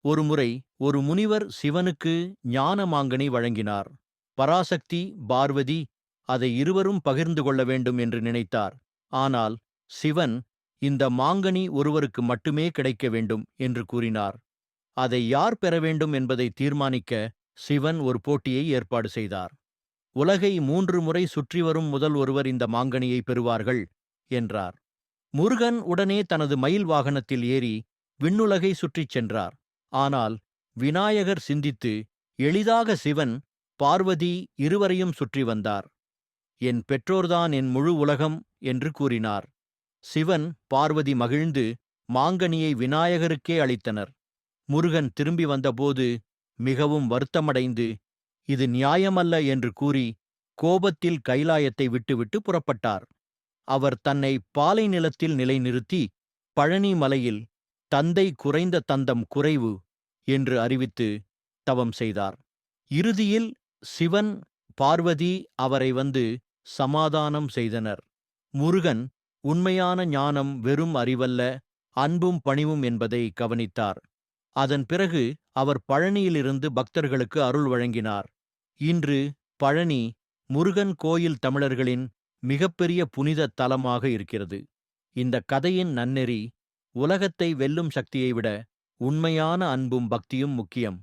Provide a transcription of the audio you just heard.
ஒருமுறை ஒரு முனிவர் சிவனுக்கு ஞான மாங்கனி வழங்கினார். பராசக்தி, பார்வதி அதை இருவரும் பகிர்ந்து கொள்ள வேண்டும் என்று நினைத்தார். ஆனால் சிவன், இந்த மாங்கனி ஒருவருக்கு மட்டுமே கிடைக்க வேண்டும் என்று கூறினார். அதை யார் பெற வேண்டும் என்பதை தீர்மானிக்க சிவன் ஒரு போட்டியை ஏற்பாடு செய்தார். உலகை 3 முறை சுற்றி வரும் முதல் ஒருவர் இந்த மாங்கனியை பெறுவார்கள் என்றார். முருகன் உடனே தனது மயில் வாகனத்தில் ஏறி விண்ணுலகை சுற்றிச் சென்றார். ஆனால் விநாயகர் சிந்தித்து, எளிதாக சிவன், பார்வதி இருவரையும் சுற்றி வந்தார். என் பெற்றோர்தான் என் முழு உலகம் என்று கூறினார். சிவன், பார்வதி மகிழ்ந்து மாங்கனியை விநாயகருக்கே அளித்தனர். முருகன் திரும்பி வந்தபோது மிகவும் வருத்தமடைந்து, இது நியாயமல்ல என்று கூறி கோபத்தில் கைலாயத்தை விட்டுவிட்டு புறப்பட்டார். அவர் தன்னை பாலை நிலத்தில் நிலைநிறுத்தி பழனி மலையில் தந்தை குறைந்த தந்தம் குறைவு என்று அறிவித்து தவம் செய்தார். இறுதியில் சிவன், பார்வதி அவரை வந்து சமாதானம் செய்தனர். முருகன் உண்மையான ஞானம் வெறும் அறிவல்ல, அன்பும் பணிவும் என்பதை கவனித்தார். அதன் பிறகு அவர் பழனியிலிருந்து பக்தர்களுக்கு அருள் வழங்கினார். இன்று பழனி முருகன் கோயில் தமிழர்களின் மிகப்பெரிய புனித தலமாக இருக்கிறது. இந்த கதையின் நன்னெறி, உலகத்தை வெல்லும் சக்தியை விட உண்மையான அன்பும் பக்தியும் முக்கியம்.